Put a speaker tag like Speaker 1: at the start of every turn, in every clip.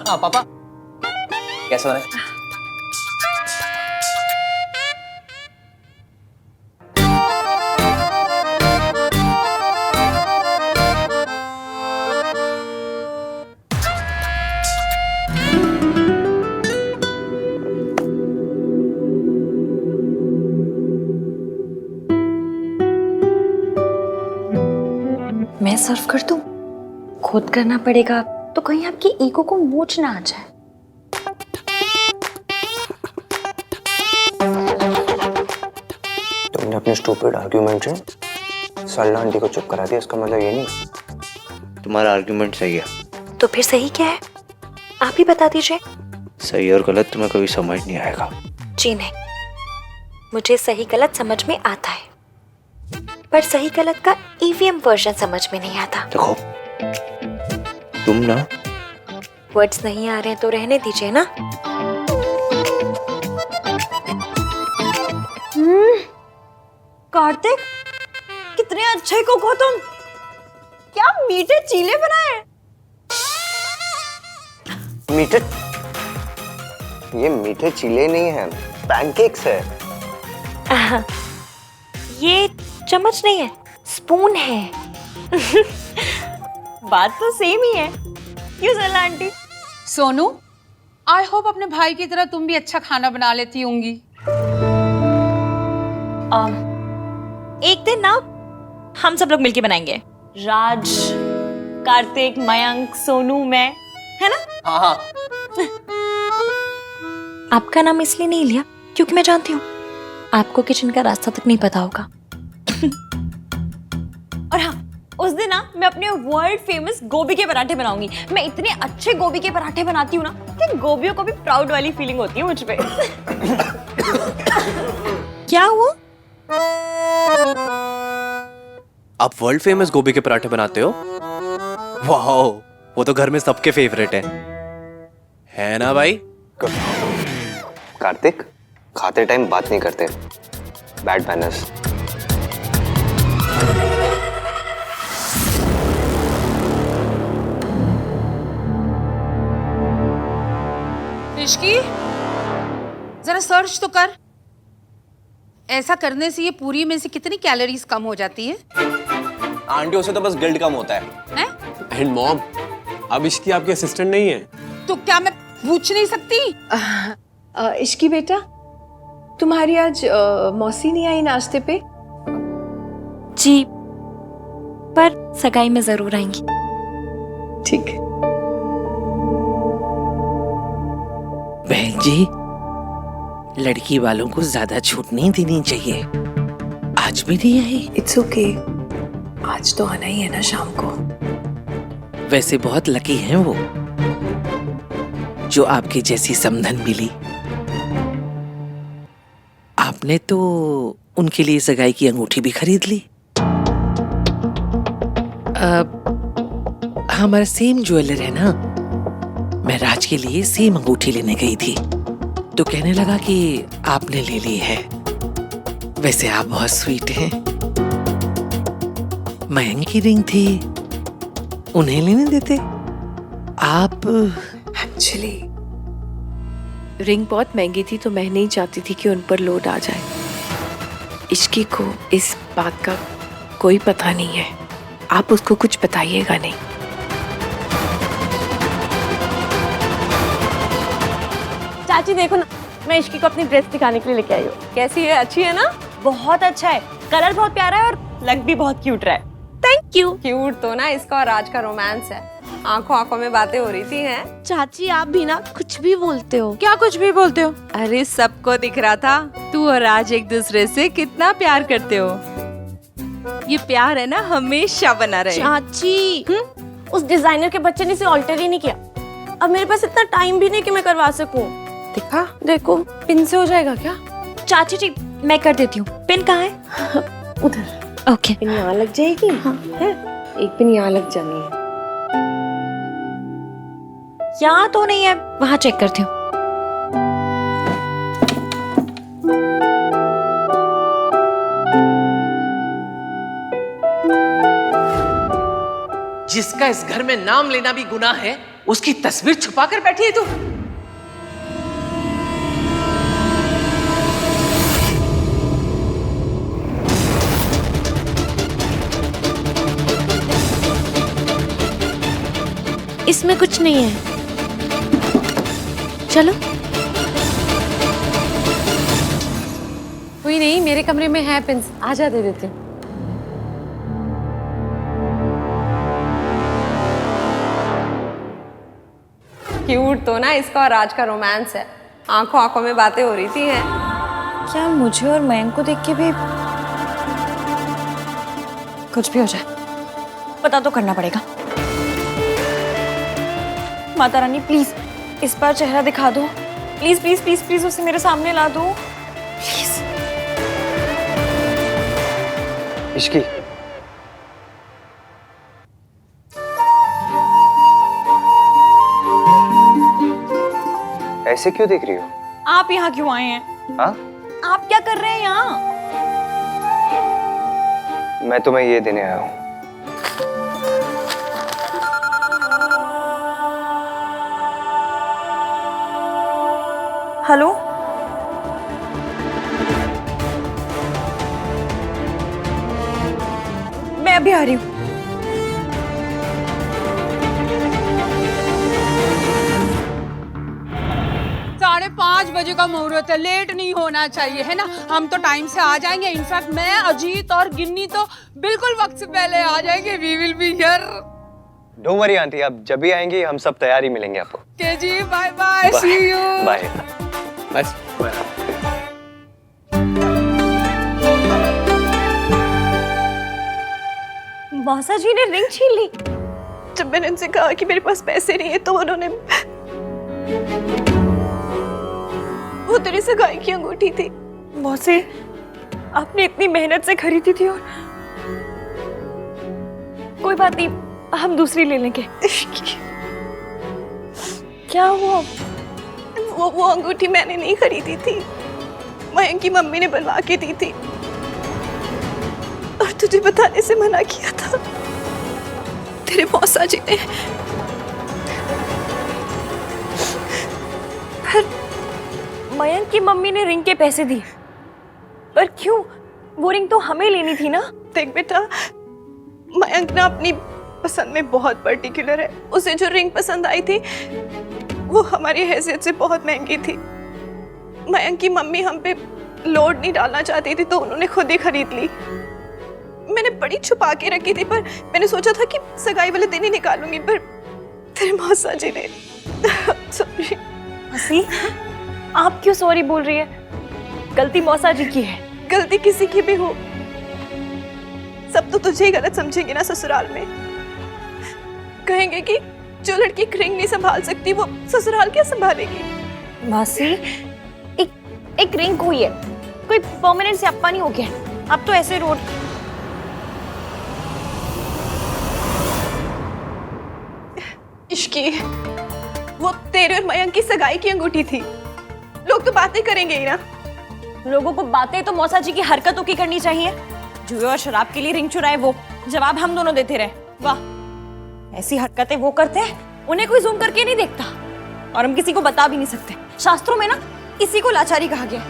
Speaker 1: हाँ पापा, कैसे हो रहे?
Speaker 2: मैं सर्व कर दूं? खुद करना पड़ेगा तो कहीं आपकी ईगो को मोच ना आ जाए।
Speaker 3: तुमने अपने स्टूपिड आर्ग्यूमेंट से सरला आंटी को चुप करा दिया, इसका मतलब ये नहीं। तुम्हारा आर्ग्यूमेंट सही है।
Speaker 2: तो फिर सही क्या है? आप ही बता दीजिए।
Speaker 3: सही और गलत तुम्हें कभी समझ नहीं आएगा।
Speaker 2: जी नहीं, मुझे सही गलत समझ में आता है, पर सही गलत का ईवीएम वर्जन समझ में नहीं आता।
Speaker 3: देखो तुम ना,
Speaker 2: वर्ड्स नहीं आ रहे हैं तो रहने दीजिए ना। कार्तिक, कितने अच्छे कुक हो तुम। क्या मीठे चीले बनाए।
Speaker 3: मीठे, ये मीठे चीले नहीं है, पैनकेक्स है।
Speaker 2: ये चम्मच नहीं है, स्पून है। बात तो सेम ही है। क्यों सरला आंटी?
Speaker 4: सोनू, आई होप अपने भाई की तरह तुम भी अच्छा खाना बना लेती होंगी।
Speaker 2: एक दिन ना हम सब लोग मिलके बनाएंगे। राज, कार्तिक, मयंक, सोनू, मैं, है ना?
Speaker 1: हाँ हाँ।
Speaker 2: आपका नाम इसलिए नहीं लिया क्योंकि मैं जानती हूँ आपको किचन का रास्ता तक नहीं पता होगा। और हाँ, उस दिन ना मैं अपने वर्ल्ड फेमस गोभी के पराठे बनाऊंगी। मैं इतने अच्छे गोभी के पराठे बनाती हूँ ना कि गोभियों को भी प्राउड वाली फीलिंग होती है मुझ पे। क्या हुआ?
Speaker 1: आप वर्ल्ड फेमस गोभी के पराठे बनाते हो? वाह, वो तो घर में सबके फेवरेट है ना भाई?
Speaker 3: कार्तिक, खाते टाइम बात नहीं करते, बैड मैनर्स।
Speaker 4: ऋषि, जरा सर्च तो कर। ऐसा करने से ये पूरी में से कितनी कैलोरीज कम हो जाती है?
Speaker 5: आंटियों से तो बस गिल्ट कम होता है।
Speaker 4: हैं?
Speaker 5: एंड मॉम, अब इसकी आपकी असिस्टेंट नहीं है।
Speaker 4: तो क्या मैं पूछ नहीं सकती?
Speaker 6: इश्की बेटा, तुम्हारी आज मौसी नहीं आई नाश्ते पे?
Speaker 2: जी, पर सगाई में जरूर आएंगी।
Speaker 6: ठीक है।
Speaker 7: बहन जी, लड़की वालों को ज्यादा छूट नहीं देनी चाहिए। आज भी नहीं आई।
Speaker 6: इट्स ओके, आज तो आना ही है ना शाम को।
Speaker 7: वैसे बहुत लकी हैं वो, जो आपकी जैसी समधन मिली। आपने तो उनके लिए सगाई की अंगूठी भी खरीद ली। हमारा सेम ज्वेलर है ना, मैं राज के लिए सेम अंगूठी लेने गई थी तो कहने लगा कि आपने ले ली है। वैसे आप बहुत स्वीट हैं। मयंक की रिंग थी, उन्हें लेने देते आप।
Speaker 6: एक्चुअली रिंग बहुत महंगी थी तो मैं नहीं चाहती थी कि उन पर लोड आ जाए। इश्की को इस बात का कोई पता नहीं है, आप उसको कुछ बताइएगा नहीं।
Speaker 8: चाची देखो ना, मैं इश्की को अपनी ड्रेस दिखाने के लिए लेके आई हूँ। कैसी है? अच्छी है ना?
Speaker 2: बहुत अच्छा है, कलर बहुत प्यारा है और लग भी बहुत क्यूट रहा है। Thank you.
Speaker 8: क्यूट तो ना इसका और राज का रोमांस है। आंखों आंखों में बातें हो रही थी हैं।
Speaker 9: चाची आप भी ना कुछ भी बोलते हो।
Speaker 8: क्या कुछ भी बोलते हो? अरे सबको दिख रहा था तू और राज एक दूसरे से कितना प्यार करते हो। ये प्यार है ना हमेशा बना रहे।
Speaker 9: चाची, उस डिजाइनर के बच्चे ने इसे ऑल्टर ही नहीं किया। अब मेरे पास इतना टाइम भी नहीं कि मैं करवा सकूं।
Speaker 8: दिखा
Speaker 9: देखो,
Speaker 8: पिन से हो जाएगा क्या?
Speaker 2: चाची जी, मैं कर देती हूँ। पिन कहाँ है?
Speaker 9: उधर।
Speaker 2: ओके।
Speaker 8: पिन यहाँ लग जाएगी। हाँ। है? एक पिन यहाँ लग जानी है।
Speaker 2: यहाँ तो नहीं है, वहाँ चेक करती हूँ।
Speaker 7: जिसका इस घर में नाम लेना भी गुनाह है,
Speaker 4: उसकी तस्वीर छुपा कर बैठी है तू।
Speaker 9: इसमें कुछ नहीं है, चलो।
Speaker 10: कोई नहीं, मेरे कमरे में है पिंस, आजा दे देती हूँ। क्यूट तो ना इसका और राज का रोमांस है, आंखों आंखों में बातें हो रही थी हैं।
Speaker 2: क्या मुझे और मयंक को देख के भी कुछ भी हो जाए पता तो करना पड़ेगा। माता रानी प्लीज इस बार चेहरा दिखा दो, प्लीज प्लीज प्लीज प्लीज उसे मेरे सामने ला दो प्लीज।
Speaker 3: इश्की, ऐसे क्यों देख रही हो?
Speaker 2: आप यहाँ क्यों आए हैं?
Speaker 3: हाँ?
Speaker 2: आप क्या कर रहे हैं यहाँ?
Speaker 3: मैं तुम्हें ये देने आया हूँ।
Speaker 2: हेलो, मैं अभी आ रही हूँ।
Speaker 4: 5:30 बजे का मुहूर्त है, लेट नहीं होना चाहिए है ना। हम तो टाइम से आ जाएंगे। इनफैक्ट मैं, अजीत और गिन्नी तो बिल्कुल वक्त से पहले आ जाएंगे। We will be here.
Speaker 3: Don't worry aunty, आप जब भी आएंगी हम सब तैयारी मिलेंगे आपको।
Speaker 4: के जी, bye bye, see you.
Speaker 3: Bye.
Speaker 5: बस
Speaker 2: मौसा जी ने रिंग छीन ली। जब मैंने उनसे कहा कि मेरे पास पैसे नहीं है तो उन्होंने, वो तेरी सगाई की अंगूठी थी मौसी, आपने इतनी मेहनत से खरीदी थी। और कोई बात नहीं, हम दूसरी ले लेंगे। क्या हुआ? वो अंगूठी मैंने नहीं खरीदी थी, मयंक की मम्मी ने बनवा के दी थी और तुझे बताने से मना किया था तेरे मौसा जी ने। मयंक की मम्मी ने रिंग के पैसे दिए, पर क्यों? वो रिंग तो हमें लेनी थी ना। देख बेटा, मयंक ना अपनी पसंद में बहुत पर्टिकुलर है। उसे जो रिंग पसंद आई थी वो हमारी हैसियत से बहुत महंगी थी। मयंक की मम्मी हम पे लोड नहीं डालना चाहती थी तो उन्होंने खुद ही खरीद ली। मैंने बड़ी छुपा के रखी थी, पर मैंने सोचा था कि सगाई वाले दिन ही निकालूंगी, पर तेरे मौसा जी ने। सॉरी। हसी, आप क्यों सॉरी बोल रही है? गलती मौसा जी की है। गलती किसी की भी हो, सब तो तुझे ही गलत समझेंगे ना ससुराल में। कहेंगे कि जो लड़की एक रिंग नहीं संभाल सकती वो ससुराल क्या संभालेगी। मासी, एक रिंग हुई है, कोई परमानेंट स्यापा नहीं हो गया। अब तो ऐसे रोड इश्की, वो तेरे और मयंक की सगाई की अंगूठी थी। लोग तो बातें करेंगे ही ना। लोगों को बातें तो मौसा जी की हरकतों की करनी चाहिए। जुए और शराब के लिए रिंग चुराए, वो जवाब हम दोनों देते रहे। वाह, ऐसी हरकतें वो करते हैं, उन्हें कोई जूम करके नहीं देखता और हम किसी को बता भी नहीं सकते। शास्त्रों में ना इसी को लाचारी कहा गया।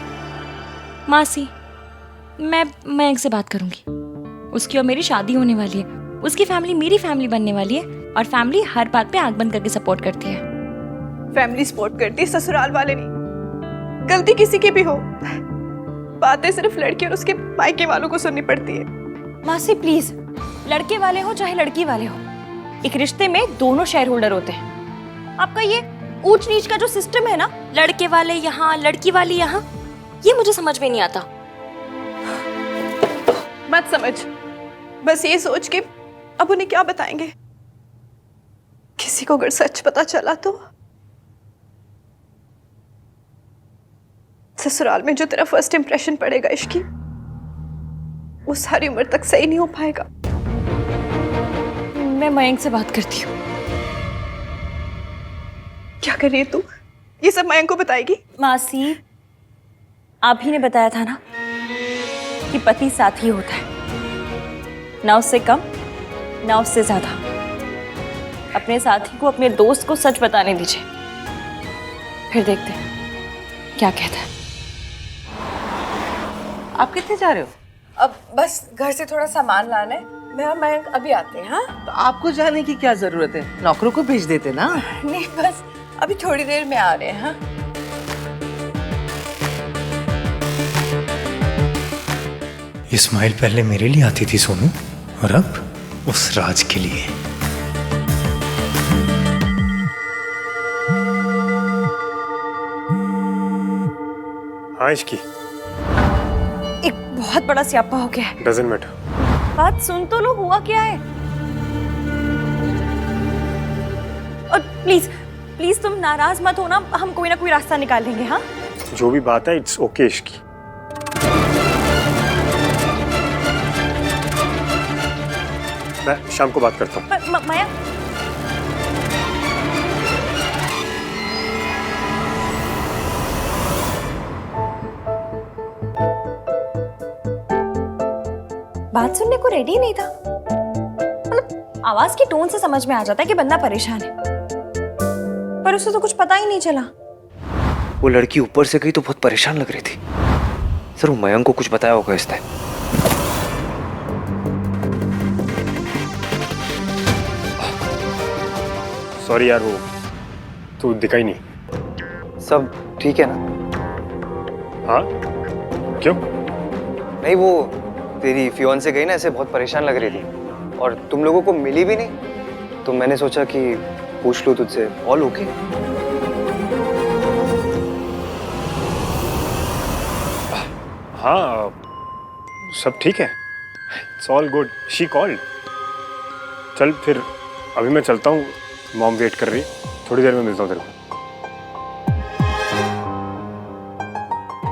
Speaker 2: मासी, मैं मयंक से बात करूंगी। उसकी और मेरी शादी होने वाली है, उसकी फैमिली मेरी फैमिली बनने वाली है और फैमिली हर बात पे आंख बंद करके सपोर्ट करती है। फैमिली सपोर्ट करती है, ससुराल वाले नहीं। गलती किसी की भी हो, बातें सिर्फ लड़की और उसके मायके वालों को सुननी पड़ती है। मासी प्लीज, लड़के वाले हो चाहे लड़की वाले हो, एक रिश्ते में दोनों शेयर होल्डर होते हैं। आपका ये ऊंच नीच का जो सिस्टम है ना, लड़के वाले यहाँ लड़की वाली यहाँ, ये मुझे समझ में नहीं आता। मत समझ, बस ये सोच के अब उन्हें क्या बताएंगे। किसी को अगर सच पता चला तो ससुराल में जो तेरा फर्स्ट इंप्रेशन पड़ेगा इश्की, वो सारी उम्र तक सही नहीं हो पाएगा। मैं मयंक से बात करती हूँ। क्या कर रही है तू? ये सब मयंक को बताएगी? मासी, आप ही ने बताया था ना कि पति साथी होता है, ना उससे कम ना उससे ज्यादा। अपने साथी को, अपने दोस्त को सच बताने दीजिए, फिर देखते हैं क्या कहता है।
Speaker 6: आप कितने जा रहे हो?
Speaker 11: अब बस घर से थोड़ा सामान लाना है। मैं और मयंक अभी आते हैं। हाँ,
Speaker 6: तो आपको जाने की क्या जरूरत है, नौकरों को भेज देते ना।
Speaker 11: नहीं बस अभी थोड़ी देर में आ रहे हैं। हाँ,
Speaker 12: ये स्माइल पहले मेरे लिए आती थी सोनू, और अब उस राज के लिए।
Speaker 5: हाँ इश्की,
Speaker 2: एक बहुत बड़ा स्यापा हो गया है।
Speaker 5: Doesn't matter.
Speaker 2: बात सुन तो लो, हुआ क्या है? और प्लीज प्लीज तुम नाराज मत हो ना, हम कोई ना कोई रास्ता निकाल लेंगे। हाँ,
Speaker 5: जो भी बात है इट्स ओके इश्की। मैं शाम को बात करता हूँ।
Speaker 2: माया, बात सुनने को रेडी नहीं था। मतलब आवाज की टोन से समझ में आ जाता है कि बंदा परेशान है, पर उसे तो कुछ पता ही नहीं चला।
Speaker 3: वो लड़की ऊपर से गई तो बहुत परेशान लग रही थी। सर वो मयंक को कुछ बताया होगा इसने।
Speaker 5: सॉरी यार, वो तू दिखा ही नहीं।
Speaker 3: सब ठीक है ना?
Speaker 5: हाँ क्यों?
Speaker 3: नहीं, वो तेरी फियोंसे गई ना, ऐसे बहुत परेशान लग रही थी और तुम लोगों को मिली भी नहीं, तो मैंने सोचा कि पूछ लूं तुझसे। All okay?
Speaker 5: हाँ सब ठीक है, it's all good. She called. चल फिर अभी मैं चलता हूँ, मॉम वेट कर रही है, थोड़ी देर में मिलता हूँ तेरे को।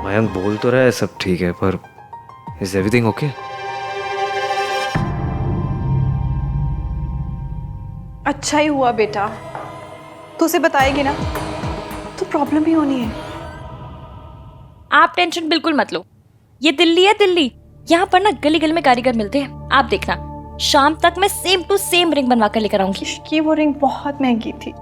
Speaker 3: मयंक बोल तो रहा है सब ठीक है, पर इज एवरीथिंग ओके?
Speaker 10: अच्छा ही हुआ बेटा, तो उसे बताएगी ना तो प्रॉब्लम ही होनी है।
Speaker 2: आप टेंशन बिल्कुल मत लो, ये दिल्ली है दिल्ली, यहाँ पर ना गली गली में कारीगर मिलते हैं। आप देखना, शाम तक मैं सेम टू सेम रिंग बनवा कर लेकर आऊंगी।
Speaker 10: कि वो रिंग बहुत महंगी थी।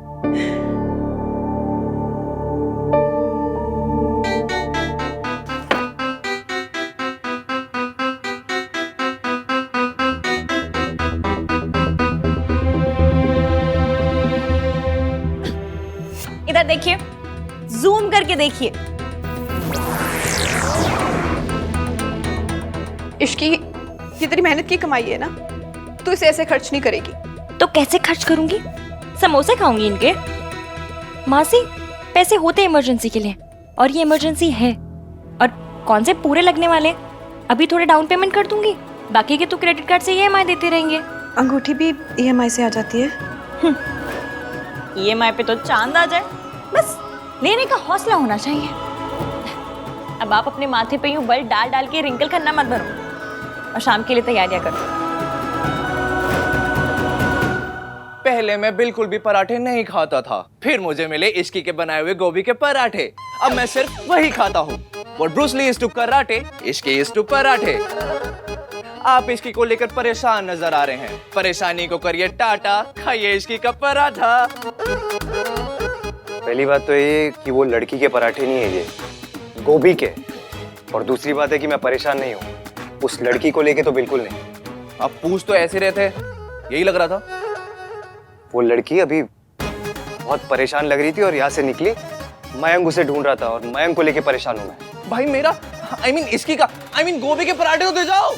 Speaker 2: इधर देखिए, जूम करके देखिए।
Speaker 10: इसकी ये तेरी मेहनत की कमाई है ना, तू इसे ऐसे खर्च नहीं करेगी।
Speaker 2: तो कैसे खर्च करूंगी? समोसे खाऊंगी इनके। मासी, पैसे होते इमरजेंसी के लिए, और ये इमरजेंसी है। और कौन से पूरे लगने वाले, अभी थोड़े डाउन पेमेंट कर दूंगी, बाकी के तो क्रेडिट कार्ड से EMI देते रहेंगे।
Speaker 10: अंगूठी भी EMI से आ जाती है।
Speaker 2: EMI पे तो चांद आ जाए, बस लेने का हौसला होना चाहिए। अब आप अपने माथे पे यूं बल डाल डाल के रिंकल करना मत भरो, और शाम के लिए तैयारियां करो।
Speaker 1: पहले मैं बिल्कुल भी पराठे नहीं खाता था, फिर मुझे मिले इश्की के बनाए हुए गोभी के पराठे। अब मैं सिर्फ वही खाता हूँ। What Bruce Lee is to karate, Ishki is to पराठे। आप इश्की को लेकर परेशान नजर आ रहे हैं, परेशानी को करिए टाटा, खाइए इश्की का पराठा।
Speaker 3: पहली बात तो ये कि वो लड़की के पराठे नहीं है, ये गोभी के। और दूसरी बात है कि मैं परेशान नहीं हूँ, उस लड़की को लेके तो बिल्कुल नहीं।
Speaker 1: आप पूछ तो ऐसे रहे थे, यही लग रहा था।
Speaker 3: वो लड़की अभी बहुत परेशान लग रही थी और यहाँ से निकली, मयंक उसे ढूंढ रहा था और मयंक को लेके परेशान हूँ मैं।
Speaker 1: भाई मेरा इसकी का गोभी के पराठे तो दे जाओ।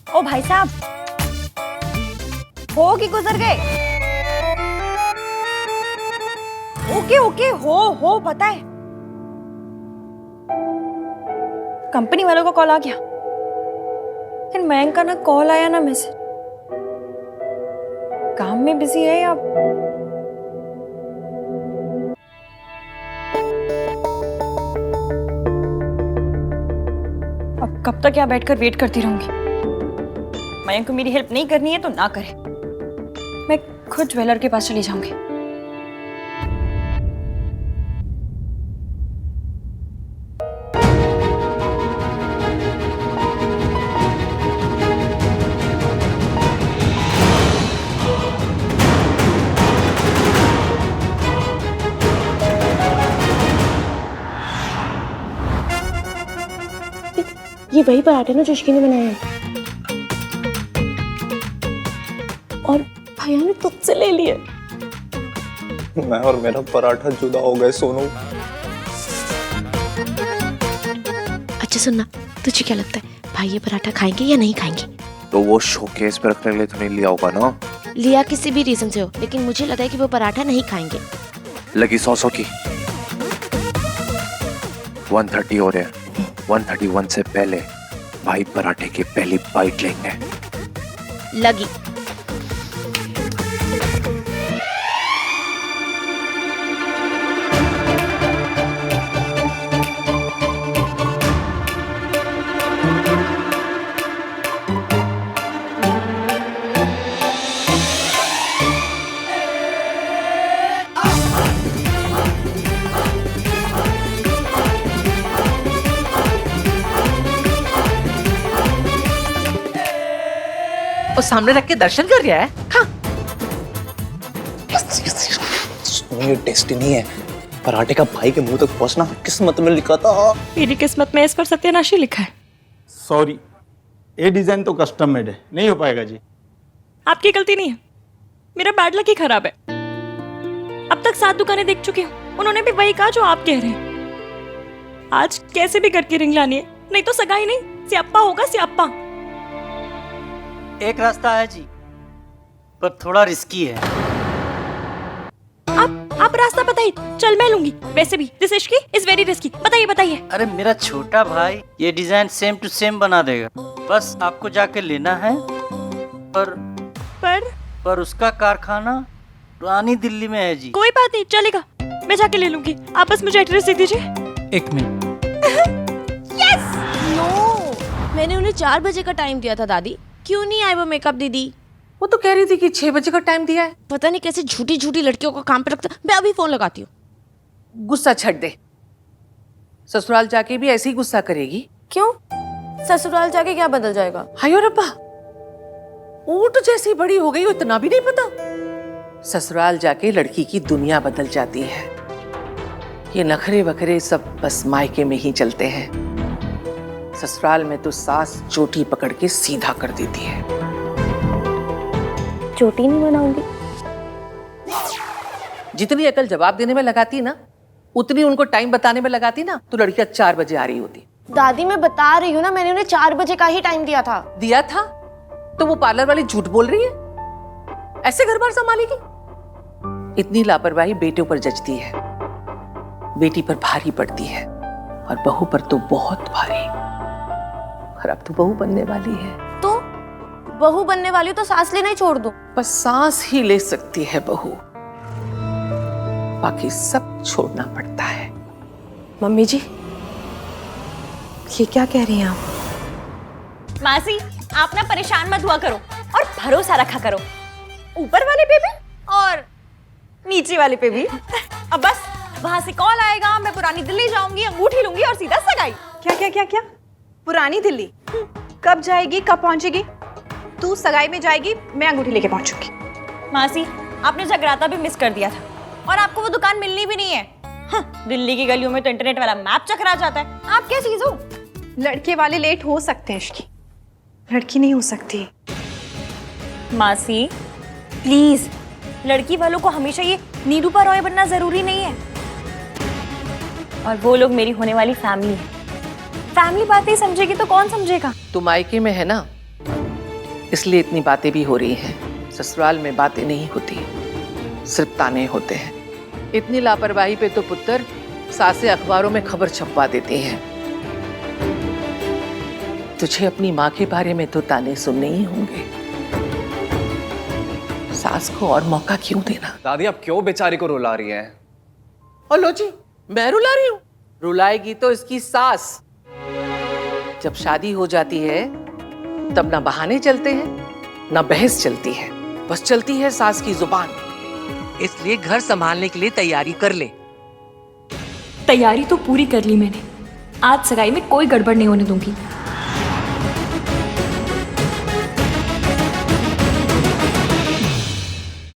Speaker 2: ओ भाई साहब, हो कि गुजर गए? ओके ओके, हो पता है। कंपनी वालों का कॉल आ गया, लेकिन मयंक का ना कॉल आया ना मैसेज। काम में बिजी है या अब कब तक यहाँ बैठकर वेट करती रहूंगी? मयंक को मेरी हेल्प नहीं करनी है तो ना करे, मैं खुद ज्वेलर के पास चली जाऊंगी।
Speaker 9: ये वही पराठे ना जो इश्की ने बनाए हैं और भैया ने तुझसे ले लिए।
Speaker 1: मैं और मेरा पराठा जुदा हो गए सोनू।
Speaker 9: अच्छा सुनना, तुझे क्या लगता है भाई ये पराठा खाएंगे या नहीं खाएंगे?
Speaker 1: तो वो शोकेस पे रखने के लिए तो नहीं लिया होगा ना?
Speaker 9: लिया किसी भी रीजन से हो, लेकिन मुझे लगा है कि वो पराठा नहीं खाएंगे।
Speaker 1: लगी 100 की 130 हो रहे हैं। 131 से पहले भाई पराठे की पहली बाइट लेंगे।
Speaker 9: लगी।
Speaker 7: वो सामने रख के दर्शन कर रहा है। हाँ।
Speaker 1: ये डेस्टिनी है। पराठे का भाई के मुंह तक पहुंचना किस्मत में लिखा था।
Speaker 2: मेरी किस्मत में इस पर सत्यानाशी लिखा है।
Speaker 13: सॉरी, ये डिजाइन तो कस्टम मेड है, नहीं हो पाएगा जी।
Speaker 2: आपकी गलती नहीं है, मेरा बैड लक ही खराब है। अब तक 7 दुकानें देख चुकी हूँ, उन्होंने भी वही कहा जो आप कह रहे हैं। आज कैसे भी करके रिंग लानी है, नहीं तो सगाई नहीं, स्याप्पा होगा स्याप्पा।
Speaker 14: एक रास्ता है जी, पर थोड़ा रिस्की है।
Speaker 2: आप रास्ता बताइए, चल मैं लूंगी। वैसे भी this Ishki is very risky. बताइए बताइए।
Speaker 14: अरे मेरा छोटा भाई ये डिजाइन सेम टू सेम बना देगा, बस आपको जाके लेना है। पर उसका कारखाना पुरानी दिल्ली में है जी।
Speaker 2: कोई बात नहीं, चलेगा, मैं जाके ले लूंगी। आप बस मुझे एड्रेस दे दीजिए।
Speaker 14: 1 मिनट।
Speaker 9: यस। नो, मैंने उन्हें 4 बजे का टाइम दिया था दादी। क्यों नहीं आए वो मेकअप दीदी?
Speaker 7: वो तो कह रही थी कि 6 बजे का टाइम दिया है।
Speaker 9: पता नहीं कैसे झूठी झूठी लड़कियों को काम पे रखता। मैं अभी फोन लगाती हूँ।
Speaker 7: गुस्सा छੱड दे, ससुराल जाके भी ऐसे ही गुस्सा करेगी।
Speaker 9: क्यों? ससुराल जाके क्या बदल जाएगा?
Speaker 7: हायो रब्बा, ऊँट जैसी बड़ी हो गई हो, इतना भी नहीं पता। ससुराल जाके लड़की की दुनिया बदल जाती है। ये नखरे वखरे सब बस मायके में ही चलते हैं। ससुराल में तो सास चोटी पकड़ के सीधा कर देती है।
Speaker 9: चोटी नहीं बनाऊंगी।
Speaker 7: जितनी अकल जवाब देने में लगाती ना, उतनी उनको टाइम बताने में लगाती ना, तो लड़कियां 4 बजे आ रही होती।
Speaker 9: दादी मैं बता रही हूँ ना, मैंने उन्हें 4 बजे का ही टाइम दिया था।
Speaker 7: दिया था तो वो पार्लर वाली झूठ बोल रही है? ऐसे घर बार संभालेगी? इतनी लापरवाही बेटों पर जचती है, बेटी पर भारी पड़ती है, और बहू पर तो बहुत भारी। और अब तो बहू बनने वाली है।
Speaker 9: तो बहू बनने वाली हो तो सांस लेना ही छोड़ दो।
Speaker 7: बस सांस ही ले सकती है बहू, बाकी सब छोड़ना पड़ता है।
Speaker 10: मम्मी जी, ये क्या कह रही हैं आप?
Speaker 2: मासी, आप ना परेशान मत हुआ करो और भरोसा रखा करो, ऊपर वाले पे भी और नीचे वाले पे भी। अब बस वहां से कॉल आएगा, मैं पुरानी दिल्ली जाऊंगी, अंगूठी लूंगी और सीधा सगाई।
Speaker 10: क्या क्या क्या क्या? पुरानी दिल्ली कब जाएगी, कब पहुंचेगी? तू सगाई में जाएगी, मैं अंगूठी लेके पहुंचूंगी।
Speaker 2: मासी, आपने जगराता भी मिस कर दिया था और आपको वो दुकान मिलनी भी नहीं है। हाँ, दिल्ली की गलियों में तो इंटरनेट वाला मैप चकरा जाता है। आप क्या चीज हो?
Speaker 10: लड़के वाले लेट हो सकते हैं इश्की, लड़की नहीं हो सकती।
Speaker 2: मासी प्लीज, लड़की वालों को हमेशा ये नीरूपा रॉय बनना जरूरी नहीं है। और वो लोग मेरी होने वाली फैमिली है। फैमिली बातें समझेगी तो कौन समझेगा?
Speaker 7: तुम मायके में है ना, इसलिए इतनी बातें भी हो रही हैं। ससुराल में बातें नहीं होती, सिर्फ ताने होते हैं। इतनी लापरवाही पे तो पुत्र सासे अखबारों में खबर छपवा देती हैं। तुझे अपनी माँ के बारे में तो ताने सुनने ही होंगे। सास को और मौका क्यों देना?
Speaker 1: दादी आप क्यों बेचारी को रुला रही हैं?
Speaker 7: और लो जी, मैं रुला रही हूँ? रुलाएगी तो इसकी सास। जब शादी हो जाती है तब ना बहाने चलते हैं ना बहस चलती है, बस चलती है सास की जुबान।
Speaker 15: इसलिए घर संभालने के लिए तैयारी कर ले।
Speaker 2: तैयारी तो पूरी कर ली मैंने। आज सगाई में कोई गड़बड़ नहीं होने दूंगी।